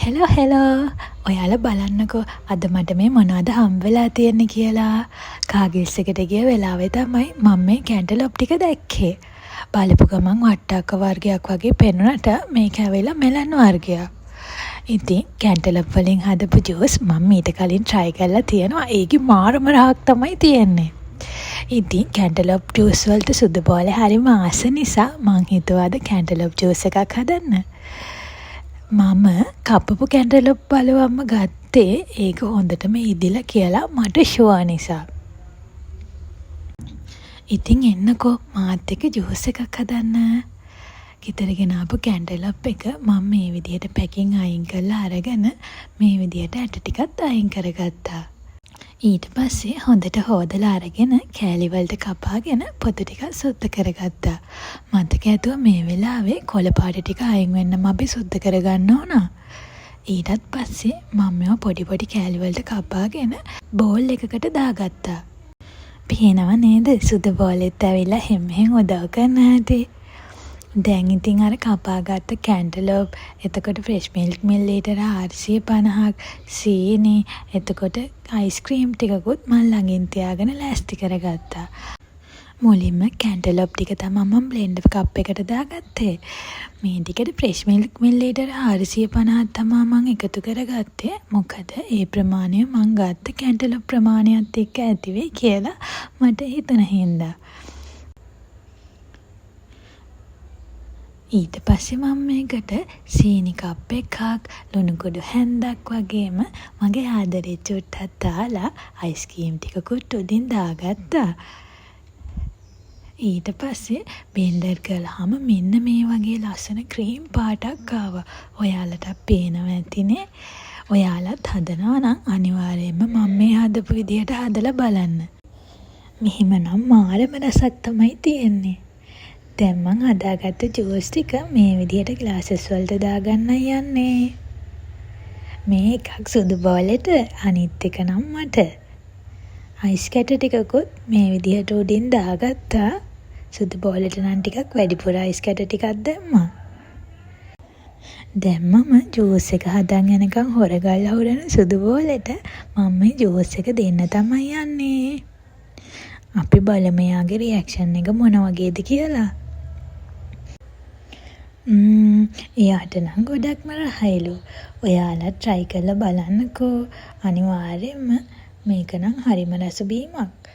Hello ඔයාලා බලන්නකෝ අද මට මේ මොනවද හම්බෙලා තියෙන්නේ කියලා. කාගිල්ස් එකට ගිය වෙලාවේ තමයි මම මේ කැන්ටලොප් ටික දැක්කේ. බලපු ගමන් වට්ටක්ක වර්ගයක් වගේ පෙනුනට මේක ඇවිල්ලා මෙලන් වර්ගයක්. ඉතින් කැන්ටලොප් වලින් හදපු ජූස් මම ඊට කලින් try කරලා තියෙනවා. ඒකේ මාරම රහක් තමයි තියෙන්නේ. ඉතින් කැන්ටලොප් ජූස් වලට සුදු බෝලේ හරිම ආස නිසා මං හිතුවා අද කැන්ටලොප් ජූස් එකක් හදන්න. මම කපපු කැන්ටලොප් බලවම්ම ගත්තේ ඒක හොඳටම ඉදිලා කියලා මට ෂුවර් නිසා. ඉතින් එන්නකෝ මාත් එක්ක ජූස් එකක් හදන්න. ගෙදර ගෙනාපු කැන්ටලොප් එක මම මේ විදිහට පැකින් අයින් කරලා අරගෙන මේ විදිහට ඇට ටිකත් අයින් කරගත්තා. ඊට පස්සේ හොඳට හොදලා අරගෙන කෑලි වලට කපාගෙන පොතු ටික සුද්ධ කරගත්තා. මතක ඇතුව මේ වෙලාවේ කොළ පාට ටික අයින් වෙන්නම අපි සුද්ධ කරගන්න ඕන. ඊටත් පස්සේ මම මේවා පොඩි පොඩි කෑලි වලට කපාගෙන බෝල් එකකට දාගත්තා. පේනව නේද සුදු බෝලෙත් ඇවිල්ලා හැම්හෙන් උදව් කරන හැටි. දැන් ඉතින් අර කපාගත්ත කැන්ටලොප් එතකොට ෆ්‍රෙෂ් මිල්ක් මිලිලීටර 450ක් සීනි එතකොට අයිස්ක්‍රීම් ටිකකුත් මම ළඟින් තියාගෙන ලෑස්ති කරගත්තා. මුලින්ම කැන්ටලොප් ටික තමයි මම බ්ලෙන්ඩර් කප් එකට දාගත්තේ. මේ ටිකට ෆ්‍රෙෂ් මිල්ක් මිලිලීටර 450ක් තමයි මම එකතු කරගත්තේ. මොකද ඒ ප්‍රමාණය මම ගත්ත කැන්ටලොප් ප්‍රමාණයත් එක්ක ඇති වෙයි කියලා මට හිතුණ හින්දා. ඊට පස්සේ මම මේකට සීනි කප් එකක් ලුණු කුඩු හැන්දක් වගේම මගේ ආදරේ චුට්ටක් දාලා අයිස්ක්‍රීම් ටිකකුත් උඩින් දාගත්තා. ඊට පස්සේ බෙන්ඩර් කළාම මෙන්න මේ වගේ ලස්සන ක්‍රීම් පාටක් ආවා. ඔයාලට පේනවා ඇතිනේ. ඔයාලත් හදනවා නම් අනිවාර්යයෙන්ම මම මේ හදපු විදිහට හදලා බලන්න. මෙහෙමනම් මාරම රසක් තමයි තියෙන්නේ. දැන් මං හදාගත්ත ජූස් ටික මේ විදිහට ග්ලාසස් වලට දාගන්න යන්නේ. මේ එකක් සුදු බෝලෙට අනිත් එක නම් මට. අයිස් කැට ටිකකුත් මේ විදිහට උඩින් දාගත්තා. සුදු බෝලෙට නම් ටිකක් වැඩිපුර අයිස් කැට ටිකක් දැම්මා. දැන් මම ජූස් එක හදන් යනකම් හොරගල්ලා හොරන සුදු බෝලෙට මම මේ ජූස් එක දෙන්න තමයි යන්නේ. අපි බලමු යාගේ රියැක්ෂන් එක මොන වගේද කියලා. එයාට නම් ගොඩක්ම රහයිලු. ඔයාලා try කරලා බලන්නකෝ. අනිවාර්යයෙන්ම මේක නම් හරිම රස බීමක්.